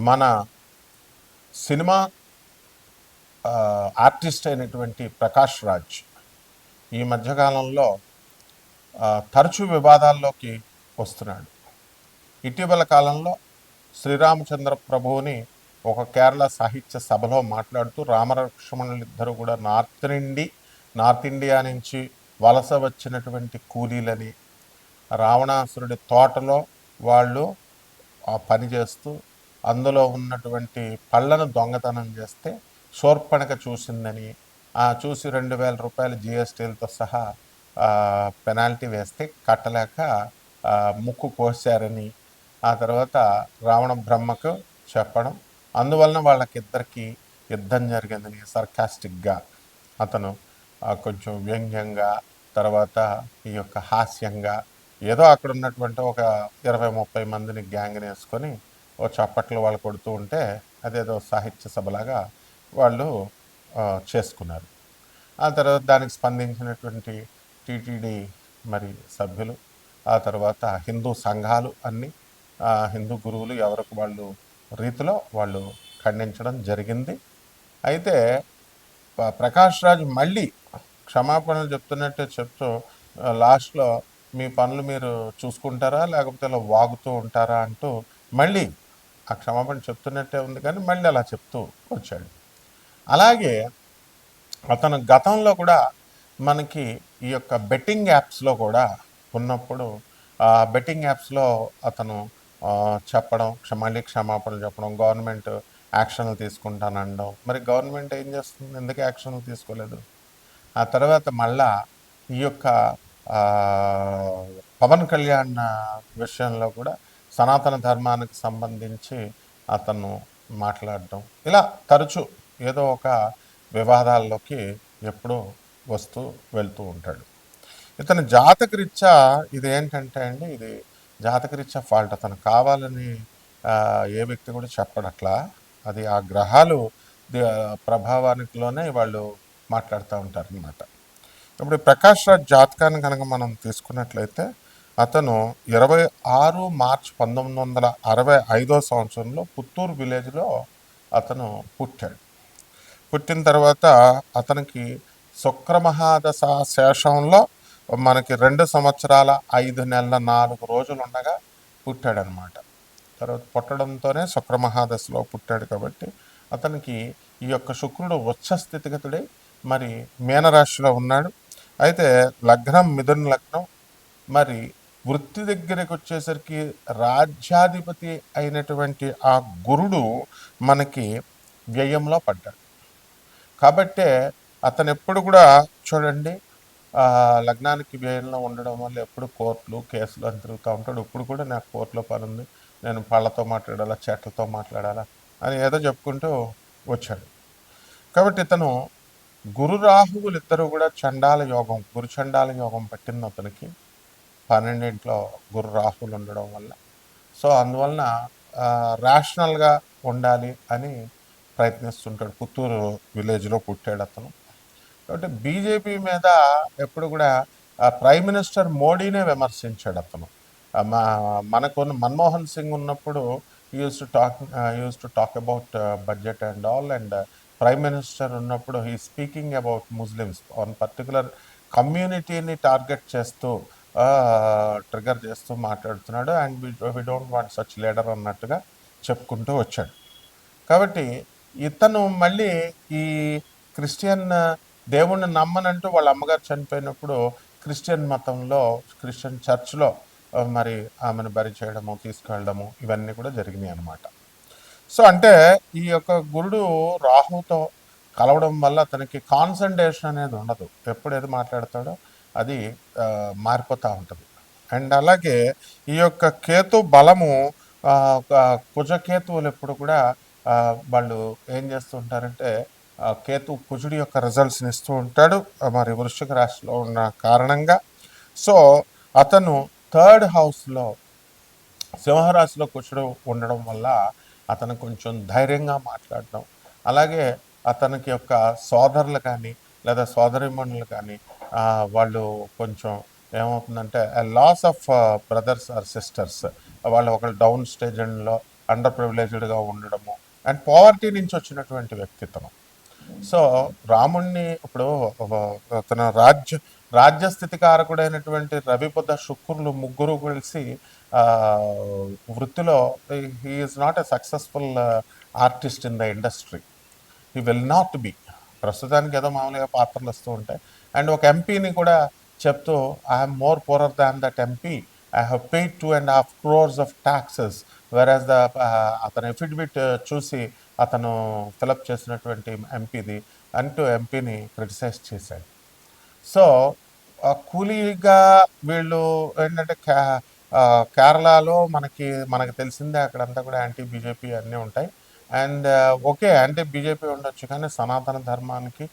మన cinema artist అయినటువంటి ప్రకాష్ రాజ్ ఈ మధ్యకాలంలో తరచూ వివాదాల్లోకి వస్తున్నాడు. ఇటీవల కాలంలో శ్రీరామచంద్ర ప్రభువుని ఒక కేరళ సాహిత్య సభలో మాట్లాడుతూ రామలక్ష్మణులిద్దరూ కూడా నార్త్ ఇండియా నుంచి వలస వచ్చినటువంటి కూలీలని, రావణాసురుడి తోటలో వాళ్ళు పని చేస్తూ అందులో ఉన్నటువంటి పళ్ళను దొంగతనం చేస్తే శూర్పణఖ చూసిందని, చూసి 2,000 రూపాయలు జిఎస్టీలతో సహా పెనాల్టీ వేస్తే కట్టలేక ముక్కు కోసారని ఆ తర్వాత రావణ బ్రహ్మకు చెప్పడం, అందువలన వాళ్ళకిద్దరికి యుద్ధం జరిగిందని సర్కాస్టిక్గా అతను కొంచెం వ్యంగ్యంగా, తర్వాత ఈ యొక్క హాస్యంగా ఏదో అక్కడ ఉన్నటువంటి ఒక 20-30 మందిని గ్యాంగ్ని వేసుకొని ఓ చప్పట్లు వాళ్ళు కొడుతూ ఉంటే అదేదో సాహిత్య సభలాగా వాళ్ళు చేసుకున్నారు. ఆ తర్వాత దానికి స్పందించినటువంటి టీటీడీ మరి సభ్యులు, ఆ తర్వాత హిందూ సంఘాలు అన్నీ, హిందూ గురువులు ఎవరికి వాళ్ళు రీతిలో వాళ్ళు ఖండించడం జరిగింది. అయితే ప్రకాష్ రాజ్ మళ్ళీ క్షమాపణలు చెప్తున్నట్టే చెప్తూ లాస్ట్లో మీ పనులు మీరు చూసుకుంటారా లేకపోతే అలా వాగుతూ ఉంటారా అంటూ మళ్ళీ ఆ క్షమాపణ చెప్తున్నట్టే ఉంది, కానీ మళ్ళీ అలా చెప్తూ వచ్చాడు. అలాగే అతను గతంలో కూడా మనకి ఈ యొక్క బెట్టింగ్ యాప్స్లో కూడా ఉన్నప్పుడు బెట్టింగ్ యాప్స్లో అతను చెప్పడం, మళ్ళీ క్షమాపణలు చెప్పడం, గవర్నమెంట్ యాక్షన్లు తీసుకుంటానడం. మరి గవర్నమెంట్ ఏం చేస్తుంది, ఎందుకు యాక్షన్లు తీసుకోలేదు? ఆ తర్వాత మళ్ళా ఈ యొక్క పవన్ కళ్యాణ్ విషయంలో కూడా సనాతన ధర్మానికి సంబంధించి అతను మాట్లాడడం, ఇలా తరచూ ఏదో ఒక వివాదాల్లోకి ఎప్పుడూ వస్తూ వెళ్తూ ఉంటాడు. ఇతను జాతకరీత్యా ఇది ఏంటంటే అండి, ఇది జాతకరీత్యా ఫాల్ట్. అతను కావాలని ఏ వ్యక్తి కూడా చెప్పడట్లా, అది ఆ గ్రహాలు ప్రభావానికిలోనే వాళ్ళు మాట్లాడుతూ ఉంటారనమాట. ఇప్పుడు ప్రకాష్ రాజ్ జాతకాన్ని కనుక మనం తీసుకున్నట్లయితే అతను 26 మార్చి 1965 సంవత్సరంలో పుత్తూరు విలేజ్లో అతను పుట్టాడు. పుట్టిన తర్వాత అతనికి శుక్రమహాదశ శేషంలో మనకి 2 సంవత్సరాల 5 నెలల 4 రోజులు ఉండగా పుట్టాడనమాట. తర్వాత పుట్టడంతోనే శుక్రమహాదశలో పుట్టాడు కాబట్టి అతనికి ఈ యొక్క శుక్రుడు ఉచ్చ స్థితిగతుడై మరి మీనరాశిలో ఉన్నాడు. అయితే లగ్నం మిథున లగ్నం. మరి వృత్తి దగ్గరికి వచ్చేసరికి రాజ్యాధిపతి అయినటువంటి ఆ గురుడు మనకి వ్యయంలో పడ్డాడు. కాబట్టే అతను ఎప్పుడు కూడా చూడండి లగ్నానికి వ్యయంలో ఉండడం వల్ల ఎప్పుడు కోర్టులు కేసులు అని తిరుగుతూ ఉంటాడు. ఇప్పుడు కూడా నాకు కోర్టులో పని ఉంది, నేను పళ్ళతో మాట్లాడాలా చెట్లతో మాట్లాడాలా అని ఏదో చెప్పుకుంటూ వచ్చాడు. కాబట్టి ఇతను గురు రాహువులు ఇద్దరు కూడా చండాల యోగం, గురు చండాల యోగం పట్టింది అతనికి 12 గురు రాహువులు ఉండడం వల్ల. సో అందువలన రేషనల్గా ఉండాలి అని ప్రయత్నిస్తుంటాడు. పుత్తూరు విలేజ్లో పుట్టాడు అతను. కాబట్టి బీజేపీ మీద ఎప్పుడు కూడా ప్రైమ్ మినిస్టర్ మోడీనే విమర్శించాడు అతను. మనకున్న మన్మోహన్ సింగ్ ఉన్నప్పుడు use to talk about budget and all, and prime minister ఉన్నప్పుడు he speaking about Muslims, one particular కమ్యూనిటీని టార్గెట్ చేస్తూ ట్రిగర్ చేస్తూ మాట్లాడుతున్నాడు. And we don't want such leader అన్నట్టుగా చెప్పుకుంటూ వచ్చాడు. కాబట్టి ఇతను మళ్ళీ ఈ క్రిస్టియన్ దేవుణ్ణి నమ్మనంటూ వాళ్ళ అమ్మగారు చనిపోయినప్పుడు క్రిస్టియన్ మతంలో, క్రిస్టియన్ చర్చ్లో మరి ఆమెను బరి చేయడము, తీసుకెళ్ళడము ఇవన్నీ కూడా జరిగినాయి అన్నమాట. సో అంటే ఈ యొక్క గురుడు రాహుతో కలవడం వల్ల అతనికి కాన్సన్ట్రేషన్ అనేది ఉండదు. ఎప్పుడు ఏది మాట్లాడతాడో అది మారిపోతూ ఉంటుంది. అండ్ అలాగే ఈ యొక్క కేతు బలము, కుజకేతువులు ఎప్పుడు కూడా వాళ్ళు ఏం చేస్తుంటారంటే కేతు కుజుడి యొక్క రిజల్ట్స్ని ఇస్తూ ఉంటాడు మరి వృశ్చిక రాశిలో ఉన్న కారణంగా. సో అతను 3rd హౌస్లో సింహరాశిలో కుజుడు ఉండడం వల్ల అతను కొంచెం ధైర్యంగా మాట్లాడడం, అలాగే అతనికి యొక్క సోదరులు కానీ లేదా సోదరిమణులు కానీ వాళ్ళు కొంచెం ఏమవుతుందంటే loss of brothers or sisters, వాళ్ళు ఒకళ్ళు డౌన్ స్టేజ్లో అండర్ ప్రివిలేజ్డ్గా ఉండడము అండ్ పావర్టీ నుంచి వచ్చినటువంటి వ్యక్తిత్వం. సో రాముణ్ణి ఇప్పుడు తన రాజ్యస్థితికారకుడైనటువంటి రవిబుధ శుక్రులు ముగ్గురు కలిసి ఆ, వృత్తిలో he is not a successful artist in the industry. He will not be. ప్రస్తుతానికి ఏదో మామూలుగా పాత్రలు వస్తూ ఉంటాయి. అండ్ ఒక ఎంపీని కూడా చెప్తూ I'm more poorer than that MP, I have paid 2.5 crores of taxes, వెరాజ్ ద అతని ఎఫిడవిట్ చూసి అతను ఫిలప్ చేసినటువంటి ఎంపీది అంటూ ఎంపీని క్రిటిసైజ్ చేశాడు. సో కూలీగా వీళ్ళు ఏంటంటే కేరళలో మనకి తెలిసిందే అక్కడంతా కూడా యాంటీ బీజేపీ అన్నీ ఉంటాయి. అండ్ ఓకే, యాంటీ బీజేపీ ఉండొచ్చు కానీ సనాతన ధర్మానికి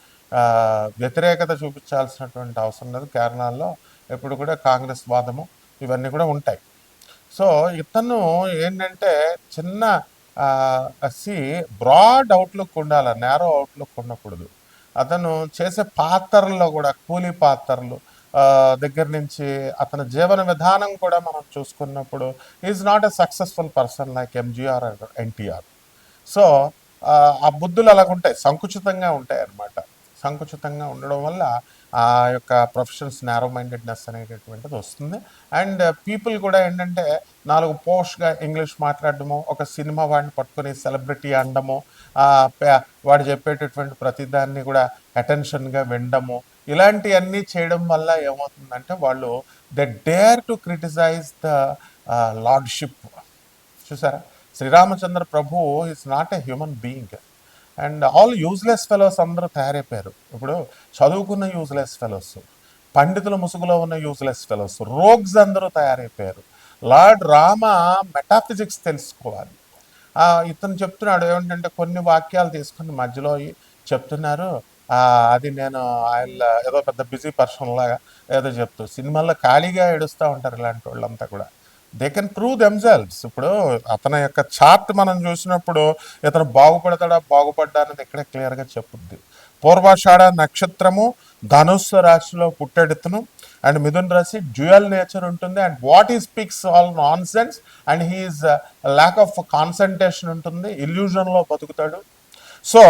వ్యతిరేకత చూపించాల్సినటువంటి అవసరం లేదు. కేరళలో ఎప్పుడు కూడా కాంగ్రెస్ వాదము ఇవన్నీ కూడా ఉంటాయి. సో ఇతను ఏంటంటే చిన్న బ్రాడ్ అవుట్లుక్ ఉండాలి, నేరో అవుట్లుక్ ఉండకూడదు. అతను చేసే పాత్రల్లో కూడా కూలీ పాత్రలు దగ్గర నుంచి అతని జీవన విధానం కూడా మనం చూసుకున్నప్పుడు is not a successful person like MGR NTR. So ఆ బుద్ధులు అలాగుంటాయి, సంకుచితంగా ఉంటాయి అన్నమాట. సంకుచితంగా ఉండడం వల్ల ఆ యొక్క ప్రొఫెషన్స్ నేరో మైండెడ్నెస్ అనేటటువంటిది వస్తుంది. అండ్ పీపుల్ కూడా ఏంటంటే 4 పోష్గా ఇంగ్లీష్ మాట్లాడడము, ఒక సినిమా వాడిని పట్టుకొని సెలబ్రిటీ అనడము, వాడు చెప్పేటటువంటి ప్రతిదాన్ని కూడా అటెన్షన్గా వినడము, ఇలాంటివన్నీ చేయడం వల్ల ఏమవుతుందంటే వాళ్ళు they dare to criticise the lordship. చూసారా, Sriramachandra Prabhu is not a human being. And all useless fellows అందరూ తయారైపోయారు. ఇప్పుడు చదువుకున్న యూజ్లెస్ ఫెలోస్, పండితుల ముసుగులో ఉన్న యూజ్లెస్ ఫెలోస్, రోగ్స్ అందరూ తయారైపోయారు. లార్డ్ రామ మెటాఫిజిక్స్ తెలుసుకోవాలి. ఇతను చెప్తున్నాడు ఏమిటంటే కొన్ని వాక్యాలు తీసుకుని మధ్యలో చెప్తున్నారు. అది నేను ఆయన ఏదో పెద్ద బిజీ పర్సన్ లాగా ఏదో చెప్తూ సినిమాల్లో ఖాళీగా ఏడుస్తూ ఉంటారు ఇలాంటి వాళ్ళంతా కూడా. They can prove themselves. ఇప్పుడు అతని యొక్క చార్ట్ మనం చూసినప్పుడు ఇతను బాగుపడ్డా అనేది ఇక్కడే క్లియర్గా చెప్పుద్ది. పూర్వాషాఢ నక్షత్రము, ధనుస్సు రాశిలో పుట్టెడుతును అండ్ మిథున్ రాశి డ్యూయల్ నేచర్ ఉంటుంది. And what he speaks all nonsense and he is lack of concentration ఉంటుంది, ఇల్యూజన్లో బతుకుతాడు. సో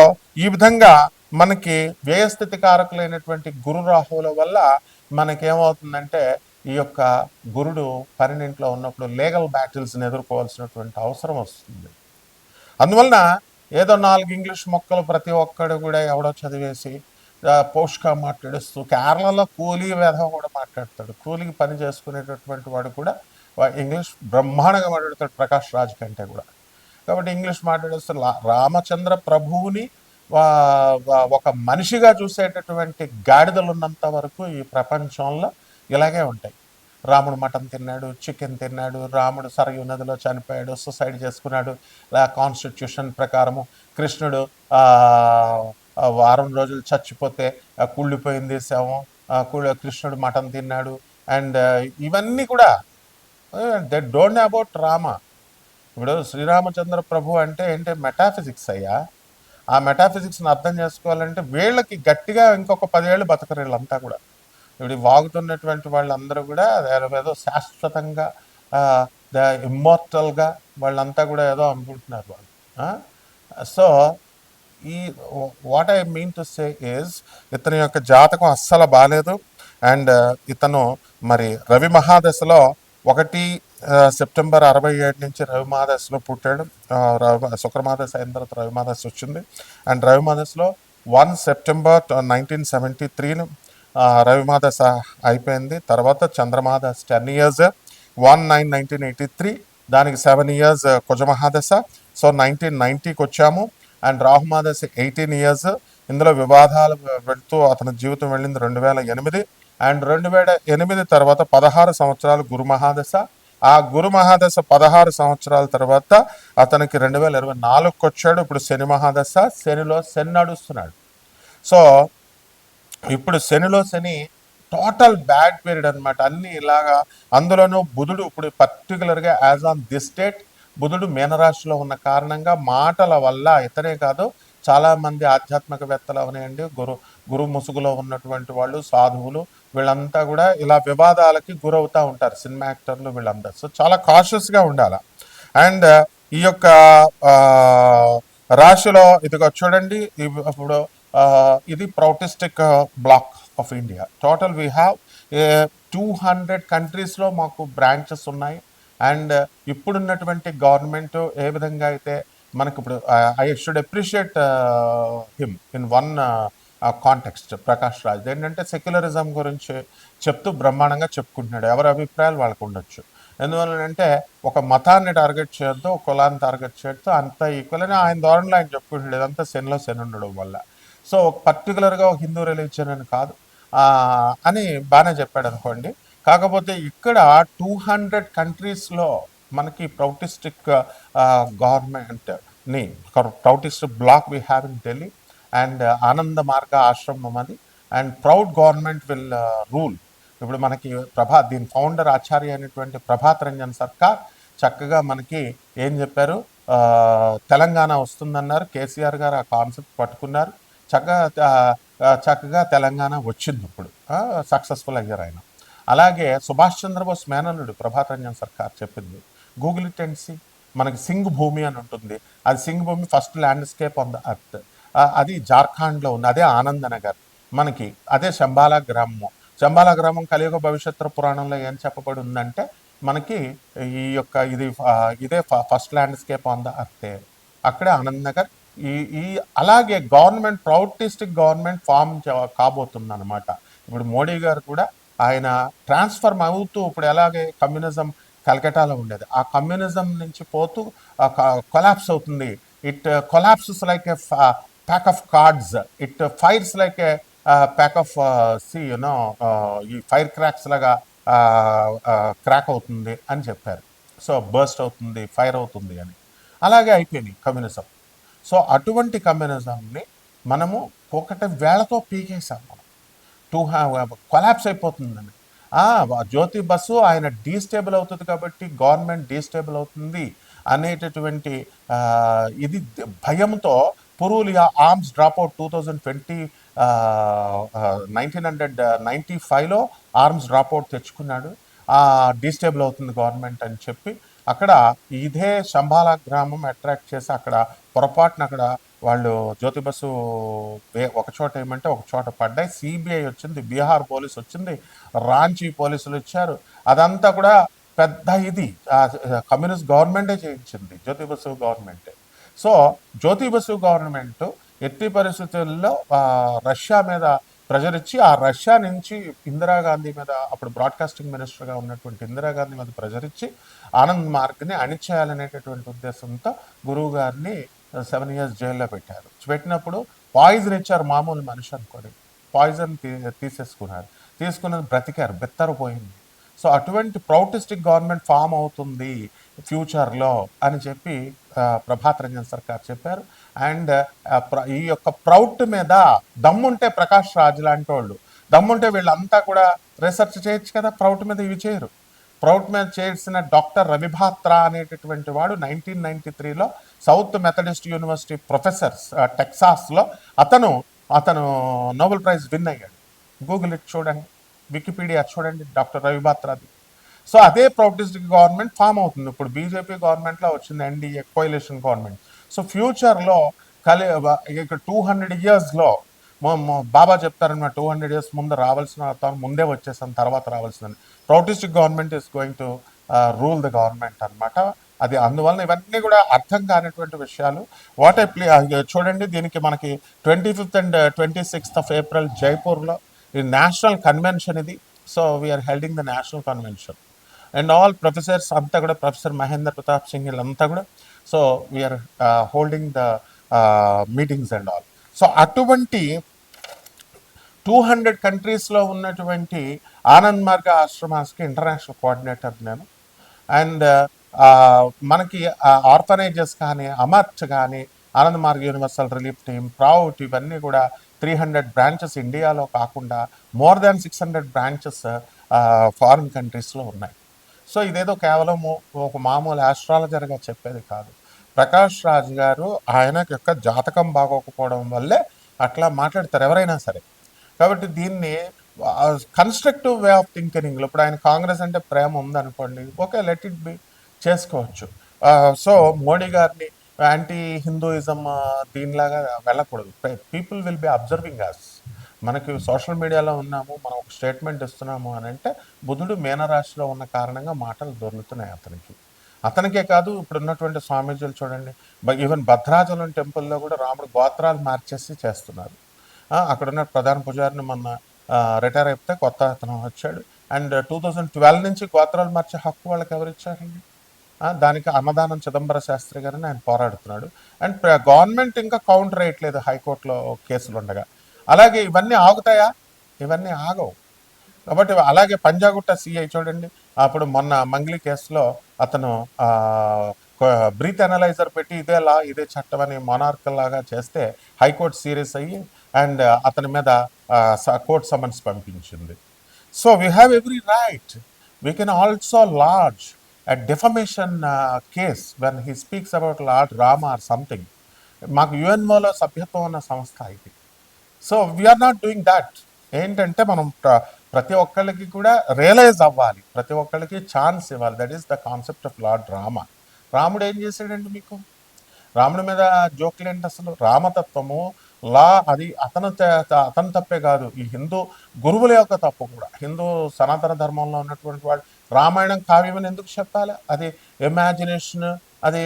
ఈ విధంగా మనకి వ్యయస్థితి కారకులైనటువంటి గురు రాహువుల వల్ల మనకేమవుతుందంటే ఈ యొక్క గురుడు పన్నెండింట్లో ఉన్నప్పుడు లీగల్ బ్యాటిల్స్ని ఎదుర్కోవాల్సినటువంటి అవసరం వస్తుంది. అందువలన ఏదో 4 ఇంగ్లీష్ మొక్కలు ప్రతి ఒక్కడు కూడా ఎవడో చదివేసి పోష్గా మాట్లాడుస్తూ, కేరళలో కూలీ వేధ కూడా మాట్లాడతాడు. కూలీకి పని చేసుకునేటటువంటి వాడు కూడా ఇంగ్లీష్ బ్రహ్మాండంగా మాట్లాడతాడు, ప్రకాష్ రాజ్ కంటే కూడా. కాబట్టి ఇంగ్లీష్ మాట్లాడేస్తూ రామచంద్ర ప్రభువుని ఒక మనిషిగా చూసేటటువంటి గాడిదలు ఉన్నంత వరకు ఈ ప్రపంచంలో ఇలాగే ఉంటాయి. రాముడు మటన్ తిన్నాడు, చికెన్ తిన్నాడు, రాముడు సరయు నదిలో చనిపోయాడు, సూసైడ్ చేసుకున్నాడు, కాన్స్టిట్యూషన్ ప్రకారము కృష్ణుడు వారం రోజులు చచ్చిపోతే కుళ్ళిపోయింది శవం, కృష్ణుడు మటన్ తిన్నాడు. అండ్ ఇవన్నీ కూడా they don't know about Rama. ఇప్పుడు శ్రీరామచంద్ర ప్రభు అంటే ఏంటి? మెటాఫిజిక్స్ అయ్యా. ఆ మెటాఫిజిక్స్ని అర్థం చేసుకోవాలంటే వీళ్ళకి గట్టిగా ఇంకొక 10 ఏళ్ళు బతకరు వీళ్ళంతా కూడా. ఇప్పుడు వాగుతున్నటువంటి వాళ్ళందరూ కూడా ఏదో శాశ్వతంగా ఇమ్మోర్టల్గా వాళ్ళంతా కూడా ఏదో అనుకుంటున్నారు వాళ్ళు. సో ఈ what I mean to say is ఇతని యొక్క జాతకం అస్సలు బాగాలేదు. అండ్ ఇతను మరి రవి మహాదశలో 1 సెప్టెంబర్ 67 నుంచి రవి మహాదశలో పుట్టాడు. శుక్రమాదశ అయిన తర్వాత రవి మహాదశ వచ్చింది. అండ్ రవి మహాదశలో 1 సెప్టెంబర్ 1973 రవి మహాదశ అయిపోయింది. తర్వాత చంద్రమహాదశ 10 years, 1/9/1983, దానికి 7 years కుజమహాదశ. సో 1990కి వచ్చాము. అండ్ రాహు మహాదశ 18 years. ఇందులో వివాదాలు వెళుతూ అతని జీవితం వెళ్ళింది 2008. అండ్ 2008 తర్వాత 16 సంవత్సరాలు గురు మహాదశ. ఆ గురు మహాదశ 16 సంవత్సరాల తర్వాత అతనికి 2024కి వచ్చాడు. ఇప్పుడు శని మహాదశ, శనిలో శని నడుస్తున్నాడు. సో ఇప్పుడు శనిలో శని టోటల్ బ్యాడ్ పీరియడ్ అనమాట. అన్ని ఇలాగా. అందులోనూ బుధుడు ఇప్పుడు పర్టికులర్గా యాజ్ ఆన్ దిస్ డేట్ బుధుడు మీనరాశిలో ఉన్న కారణంగా మాటల వల్ల ఇతనే కాదు చాలామంది ఆధ్యాత్మికవేత్తలు అవనేయండి, గురు ముసుగులో ఉన్నటువంటి వాళ్ళు, సాధువులు, వీళ్ళంతా కూడా ఇలా వివాదాలకి గురవుతూ ఉంటారు, సినిమా యాక్టర్లు వీళ్ళందరూ. సో చాలా కాషియస్గా ఉండాలి. అండ్ ఈ యొక్క ఆ, రాశిలో ఇదిగో చూడండి ఇప్పుడు ఇది Proutistic bloc of India. Total we have 200 కంట్రీస్లో మాకు బ్రాంచెస్ ఉన్నాయి. అండ్ ఇప్పుడున్నటువంటి గవర్నమెంట్ ఏ విధంగా అయితే మనకి ఇప్పుడు I should appreciate him in one context. Prakash Raj ఏంటంటే సెక్యులరిజం గురించి చెప్తూ బ్రహ్మాండంగా చెప్పుకుంటున్నాడు. ఎవరి అభిప్రాయాలు వాళ్ళకు ఉండొచ్చు. ఎందువల్లనంటే ఒక మతాన్ని టార్గెట్ చేయొద్దు, ఒక కులాన్ని టార్గెట్ చేయొద్దు, అంతా ఈక్వల్ అని ఆయన ధోరణిలో ఆయన చెప్పుకుంటాడు. ఇదంతా శనిలో శని ఉండడం వల్ల. సో పర్టికులర్గా ఒక హిందూ రిలీజియన్ అని కాదు అని బాగానే చెప్పాడు అనుకోండి. కాకపోతే ఇక్కడ 200 కంట్రీస్లో మనకి ప్రౌటిస్టిక్ గవర్నమెంట్ని, Proutist bloc we have in Delhi. And Ananda Marga ఆశ్రమం అది. And Prout government will rule. ఇప్పుడు మనకి దీని ఫౌండర్ ఆచార్య అయినటువంటి ప్రభాత్ రంజన్ సర్కార్ చక్కగా మనకి ఏం చెప్పారు, తెలంగాణ వస్తుందన్నారు. కేసీఆర్ గారు ఆ కాన్సెప్ట్ పట్టుకున్నారు. చక్కగా తెలంగాణ వచ్చింది. ఇప్పుడు సక్సెస్ఫుల్ అయ్యారు ఆయన. అలాగే సుభాష్ చంద్రబోస్ మేనల్లుడు ప్రభాత్ రంజన్ సర్కార్ చెప్పింది. Google it and see. మనకి సింగ్ భూమి అని ఉంటుంది. అది Singhbhum first landscape on the earth. అది జార్ఖండ్లో ఉంది. అదే ఆనందనగర్. మనకి అదే శంబాలా గ్రామము. శంబాలా గ్రామం కలియుగ భవిష్యత్తు పురాణంలో ఏం చెప్పబడి ఉందంటే మనకి ఈ యొక్క ఇదే ఫస్ట్ ల్యాండ్స్కేప్ ఆన్ ద అర్తే. అక్కడే ఆనంద్ నగర్. ఈ ఈ అలాగే గవర్నమెంట్ ప్రౌటిస్టిక్ గవర్నమెంట్ ఫామ్ కాబోతుంది అనమాట. ఇప్పుడు మోడీ గారు కూడా ఆయన ట్రాన్స్ఫర్మ్ అవుతూ ఇప్పుడు ఎలాగే కమ్యూనిజం కలకటాలో ఉండేది, ఆ కమ్యూనిజం నుంచి పోతూ కొలాప్స్ అవుతుంది. It collapses like a pack of cards. It fires like A pack of you know ఈ ఫైర్ క్రాక్స్ లాగా క్రాక్ అవుతుంది అని చెప్పారు. సో బర్స్ట్ అవుతుంది, ఫైర్ అవుతుంది అని. అలాగే అయిపోయింది కమ్యూనిజం. సో అటువంటి కమ్యూనిజంని మనము ఒకటి వేళతో పీకేసాం మనం. కొలాప్స్ అయిపోతుందని. జ్యోతి బస్సు ఆయన డీస్టేబుల్ అవుతుంది కాబట్టి గవర్నమెంట్ డీస్టేబుల్ అవుతుంది అనేటటువంటి ఇది భయంతో పురూలియా ఆర్మ్స్ డ్రాప్అవుట్ 2020 1995లో ఆర్మ్స్ డ్రాప్అవుట్ తెచ్చుకున్నాడు. డీస్టేబుల్ అవుతుంది గవర్నమెంట్ అని చెప్పి అక్కడ ఇదే శంబాలా గ్రామం అట్రాక్ట్ చేసి అక్కడ పొరపాటున అక్కడ వాళ్ళు జ్యోతి బస్సు ఒక చోట ఏమంటే ఒక చోట పడ్డాయి. సిబిఐ వచ్చింది, బీహార్ పోలీసు వచ్చింది, రాంచీ పోలీసులు వచ్చారు. అదంతా కూడా పెద్ద ఇది కమ్యూనిస్ట్ గవర్నమెంటే చేయించింది, జ్యోతి బస్సు గవర్నమెంటే. సో జ్యోతి బస్సు గవర్నమెంట్ ఎట్టి పరిస్థితుల్లో రష్యా మీద ప్రెజర్ ఇచ్చి ఆ రష్యా నుంచి ఇందిరాగాంధీ మీద, అప్పుడు బ్రాడ్కాస్టింగ్ మినిస్టర్గా ఉన్నటువంటి ఇందిరాగాంధీ మీద ప్రెజర్ ఇచ్చి ఆనంద్ మార్గ్ని అణిచేయాలనేటటువంటి ఉద్దేశంతో గురువు గారిని 7 years జైల్లో పెట్టారు. పెట్టినప్పుడు పాయిజన్ ఇచ్చారు, మామూలు మనిషి అనుకోని పాయిజన్ తీసేసుకున్నారు. తీసుకున్నది బ్రతికారు, బెత్తరపోయింది. సో అటువంటి ప్రౌటిస్టిక్ గవర్నమెంట్ ఫామ్ అవుతుంది ఫ్యూచర్లో అని చెప్పి ప్రభాత్ రంజన్ సర్కార్ చెప్పారు. అండ్ ఈ యొక్క ప్రౌట్ మీద దమ్ముంటే ప్రకాష్ రాజ్ లాంటి వాళ్ళు, దమ్ముంటే వీళ్ళంతా కూడా రీసెర్చ్ చేయొచ్చు కదా. ప్రౌట్ మీద ఇవి చేయరు. ప్రౌట్ మీద చేసిన డాక్టర్ రవిభాత్రా అనేటటువంటి వాడు 1993లో సౌత్ మెథడిస్ట్ యూనివర్సిటీ ప్రొఫెసర్ టెక్సాస్లో అతను నోబెల్ ప్రైజ్ విన్ అయ్యాడు. గూగుల్ ఇట్ చూడండి, వికీపీడియా చూడండి, డాక్టర్ రవిభాత్రాది. సో అదే ప్రౌటిస్టిక్ గవర్నమెంట్ ఫామ్ అవుతుంది. ఇప్పుడు బీజేపీ గవర్నమెంట్లో వచ్చింది ఎన్డీఏ కోయిలేషన్ గవర్నమెంట్. సో ఫ్యూచర్లో ఇక్కడ 200 yearsలో బాబా చెప్తారన్నమాట, 200 years ముందు రావాల్సిన ముందే వచ్చేసాను, తర్వాత రావాల్సిందని. Proutistic government is going to rule the government అనమాట. అది అందువలన ఇవన్నీ కూడా అర్థం కానిటువంటి విషయాలు. వాట్ చూడండి, దీనికి మనకి 25th and 26th April జైపూర్లో ఈ నేషనల్ కన్వెన్షన్ ఇది. So we are holding the national convention and all professors అంతా కూడా, ప్రొఫెసర్ మహేంద్ర ప్రతాప్ సింగ్ వీళ్ళంతా కూడా. So we are holding the meetings and all. So అటువంటి 200 కంట్రీస్లో ఉన్నటువంటి ఆనంద్ మార్గ ఆశ్రమాస్కి ఇంటర్నేషనల్ కోఆర్డినేటర్ నేను. అండ్ మనకి ఆర్ఫనేజెస్ కానీ, అమర్చ్ కానీ, ఆనంద్ మార్గ యూనివర్సల్ రిలీఫ్ టీమ్, ప్రౌట్, ఇవన్నీ కూడా 300 బ్రాంచెస్ ఇండియాలో కాకుండా మోర్ దాన్ 600 బ్రాంచెస్ ఫారిన్ కంట్రీస్లో ఉన్నాయి. సో ఇదేదో కేవలం ఒక మామూలు ఆస్ట్రాలజర్గా చెప్పేది కాదు. ప్రకాష్ రాజ్ గారు ఆయన యొక్క జాతకం బాగోకపోవడం వల్లే అట్లా మాట్లాడతారు ఎవరైనా సరే. కాబట్టి దీన్ని కన్స్ట్రక్టివ్ వే ఆఫ్ థింకింగ్లో, ఇప్పుడు ఆయన కాంగ్రెస్ అంటే ప్రేమ ఉందనుకోండి, ఓకే, లెట్ ఇట్ బి, చేసుకోవచ్చు. సో మోడీ గారిని యాంటీ హిందూయిజం దీనిలాగా వెళ్ళకూడదు. పీపుల్ విల్ బి అబ్జర్వింగ్ అస్. మనకి సోషల్ మీడియాలో ఉన్నాము, మనం ఒక స్టేట్మెంట్ ఇస్తున్నాము అని అంటే బుధుడు మీనరాశిలో ఉన్న కారణంగా మాటలు దొరుకుతున్నాయి అతనికి. అతనికే కాదు, ఇప్పుడు ఉన్నటువంటి స్వామీజీలు చూడండి, ఈవెన్ భద్రాచలం టెంపుల్లో కూడా రాముడు గోత్రాలు మార్చేసి చేస్తున్నారు. అక్కడ ఉన్న ప్రధాన పూజారిని మొన్న రిటైర్ అయిపోతే కొత్త అతను వచ్చాడు. అండ్ 2012 నుంచి గోత్రాలు మార్చే హక్కు వాళ్ళకి ఎవరు ఇచ్చారండి? దానికి అన్నదానం చిదంబర శాస్త్రి గారిని ఆయన పోరాడుతున్నాడు. అండ్ గవర్నమెంట్ ఇంకా కౌంటర్ వేయట్లేదు హైకోర్టులో కేసులు ఉండగా. అలాగే ఇవన్నీ ఆగుతాయా? ఇవన్నీ ఆగవు. కాబట్టి అలాగే పంజాగుట్ట సిఐ చూడండి, అప్పుడు మొన్న మంగ్లీ కేసులో అతను బ్రీత్ అనలైజర్ పెట్టి ఇదే లా ఇదే చట్టం అని మొనార్కల్ లాగా చేస్తే హైకోర్టు సీరియస్ అయ్యి అండ్ అతని మీద కోర్టు సమన్స్ పంపించింది. So we have every right. We can also lodge a defamation case when he speaks about Lord Rama or something. మాకు యుఎన్ఓలో సభ్యత్వం ఉన్న సంస్థ ఇది. So we are not doing that. ఏంటంటే మనం ప్రతి ఒక్కళ్ళకి కూడా రియలైజ్ అవ్వాలి, ప్రతి ఒక్కళ్ళకి ఛాన్స్ ఇవ్వాలి. That is the concept of lord Rama. రాముడు ఏం చేశాడండి మీకు? రాముడి మీద జోకులు ఏంటి అసలు? రామతత్వము లా అది అతను తప్పే కాదు, ఈ హిందూ గురువుల యొక్క తప్పు కూడా. హిందూ సనాతన ధర్మంలో ఉన్నటువంటి వాడు రామాయణం కావ్యం ఎందుకు చెప్పాలి? అది ఇమాజినేషన్. అది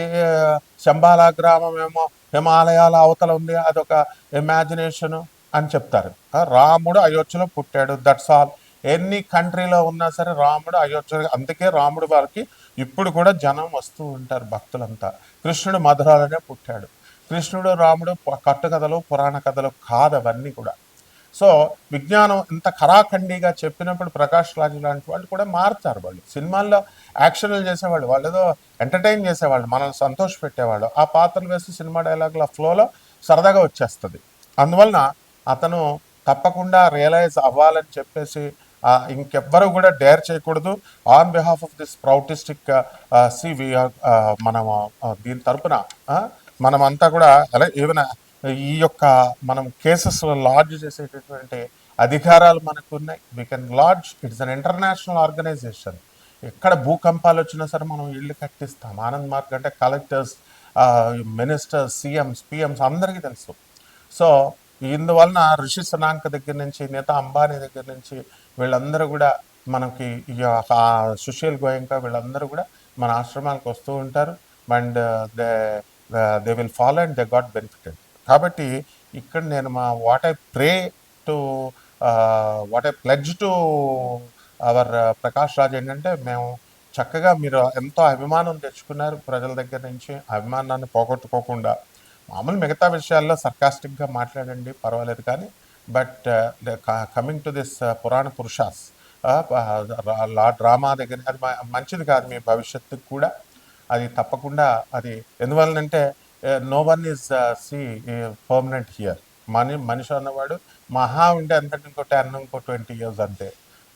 శంబాలా గ్రామం ఏమో హిమాలయాల అవతల ఉంది, అదొక ఇమాజినేషను అని చెప్తారు. రాముడు అయోధ్యలో పుట్టాడు, దట్స్ ఆల్. ఎన్ని కంట్రీలో ఉన్నా సరే రాముడు అయోధ్య. అందుకే రాముడు వారికి ఇప్పుడు కూడా జనం వస్తూ ఉంటారు, భక్తులంతా. కృష్ణుడు మధురాలోనే పుట్టాడు. కృష్ణుడు రాముడు కట్టుకథలు పురాణ కథలు కాదు అవన్నీ కూడా. సో విజ్ఞానం ఇంత ఖరాఖండిగా చెప్పినప్పుడు ప్రకాష్ రాజ్ లాంటి వాళ్ళు కూడా మారుతారు. వాళ్ళు సినిమాల్లో యాక్షన్లు చేసేవాళ్ళు, వాళ్ళు ఏదో ఎంటర్టైన్ చేసేవాళ్ళు, మనల్ని సంతోష పెట్టేవాళ్ళు. ఆ పాత్రలు వేసి సినిమా డైలాగుల ఫ్లోలో సరదాగా వచ్చేస్తుంది. అందువలన అతను తప్పకుండా రియలైజ్ అవ్వాలని చెప్పేసి ఇంకెవ్వరూ కూడా డేర్ చేయకూడదు. ఆన్ బిహాఫ్ ఆఫ్ దిస్ ప్రౌటిస్టిక్ మనం దీని తరపున మనమంతా కూడా అలా ఏమైనా ఈ యొక్క మనం కేసెస్లో లాడ్జ్ చేసేటటువంటి అధికారాలు మనకు ఉన్నాయి. We can lodge. It's an international organisation. ఎక్కడ భూకంపాలు వచ్చినా సరే మనం ఇళ్ళు కట్టిస్తాం. ఆనంద్ మార్గ్ అంటే కలెక్టర్స్, మినిస్టర్స్, సీఎంస్, పిఎంస్ అందరికీ తెలుసు. సో ఇందువలన రిషి సునాంక్ దగ్గర నుంచి నేతా అంబానీ దగ్గర నుంచి వీళ్ళందరూ కూడా మనకి సుశీల్ గోయంకా వీళ్ళందరూ కూడా మన ఆశ్రమాలకు వస్తూ ఉంటారు. And they will follow and they got benefited. కాబట్టి ఇక్కడ నేను what I pray to what I pledge to our Prakash Raj ఏంటంటే, మేము చక్కగా మీరు ఎంతో అభిమానం తెచ్చుకున్నారు ప్రజల దగ్గర నుంచి. అభిమానాన్ని పోగొట్టుకోకుండా మామూలు మిగతా విషయాల్లో సర్కాస్టిక్గా మాట్లాడండి, పర్వాలేదు. కానీ బట్ కమింగ్ టు దిస్ పురాణ పురుషాస్ లార్డ్ రామా దగ్గర అది మంచిది కాదు మీ భవిష్యత్తుకు కూడా. అది తప్పకుండా అది ఎందువలనంటే no one is permanent here. మనిషి అన్నవాడు మహా ఉంటే అంతటి ఇంకో 20 years అంతే.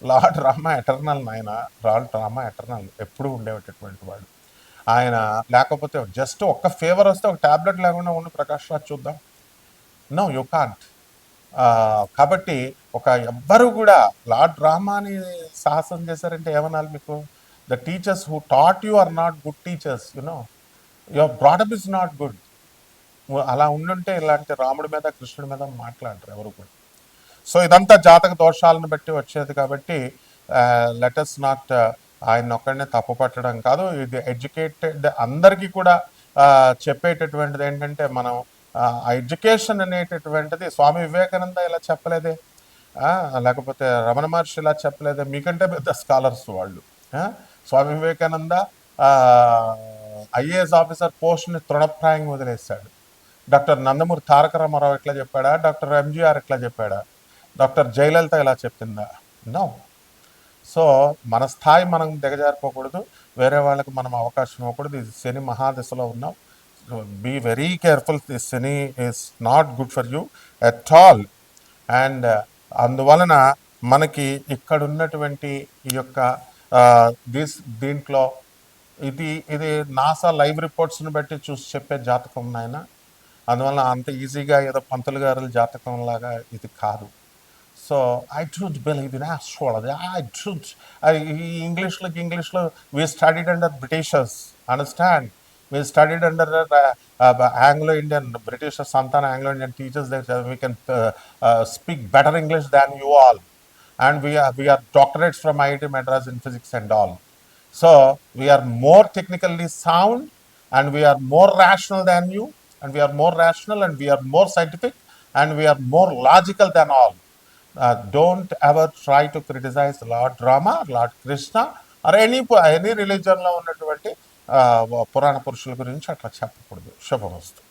లార్డ్ రామా ఎటర్నల్ నాయన. లార్డ్ రామా ఎటర్నల్, ఎప్పుడు ఉండేటటువంటి వాడు ఆయన. లేకపోతే జస్ట్ ఒక్క ఫీవర్ వస్తే ఒక ట్యాబ్లెట్ లేకుండా ఉండి ప్రకాష్ రాజ్ చూద్దాం. No you can't. కాబట్టి ఎవ్వరు కూడా లార్డ్ రామాని సాహసం చేశారంటే ఏమనాలి మీకు? The teachers who taught you are not good teachers, your brought up is not good. అలా ఉండుంటే ఇలాంటి రాముడి మీద కృష్ణుడి మీద మాట్లాడరు ఎవరు కూడా. సో ఇదంతా జాతక దోషాలను బట్టి వచ్చేది. కాబట్టి లెటస్ నాట్ ఆయన ఒక్కడనే తప్పు పట్టడం కాదు. ఇది ఎడ్యుకేటెడ్ అందరికీ కూడా చెప్పేటటువంటిది ఏంటంటే, మనం ఎడ్యుకేషన్ అనేటటువంటిది స్వామి వివేకానంద ఇలా చెప్పలేదే, లేకపోతే రమణ మహర్షి ఇలా చెప్పలేదే, మీకంటే పెద్ద స్కాలర్స్ వాళ్ళు. స్వామి వివేకానంద ఐఏఎస్ ఆఫీసర్ పోస్ట్ని తృణప్రాయంగా వదిలేశాడు. డాక్టర్ నందమూరి తారక రామారావు ఎట్లా చెప్పాడా? డాక్టర్ ఎంజీఆర్ ఎట్లా చెప్పాడా? డాక్టర్ జయలలిత ఇలా చెప్పిందా? నో. సో మన స్థాయి మనం దిగజారిపోకూడదు, వేరే వాళ్ళకి మనం అవకాశం ఇవ్వకూడదు. ఇది శని మహాదశలో ఉన్నాం. Be very careful. This Shani is not good for you at all. And అందువలన మనకి ఇక్కడ ఉన్నటువంటి ఈ యొక్క దీంట్లో ఇది నాసా లైవ్ రిపోర్ట్స్ని బట్టి చూసి చెప్పే జాతకం నాయన. అందువలన అంత ఈజీగా ఏదో పంతులు గారుల జాతకం లాగా ఇది కాదు. So I don't believe in astrology. I don't. ఇంగ్లీష్లో we studied under Britishers, understand. We studied under Anglo-Indian, British or Santana Anglo-Indian teachers. That we can speak better English than you all, and we are doctorates from IIT Madras in physics and all. So we are more technically sound, and we are more rational than you, and we are more rational, and we are more scientific, and we are more logical than all. Don't ever try to criticize Lord Rama, Lord Krishna, or any religion లో ఉన్నటువంటి పురాణ పురుషుల గురించి అట్లా చెప్పకూడదు. శుభమస్తు.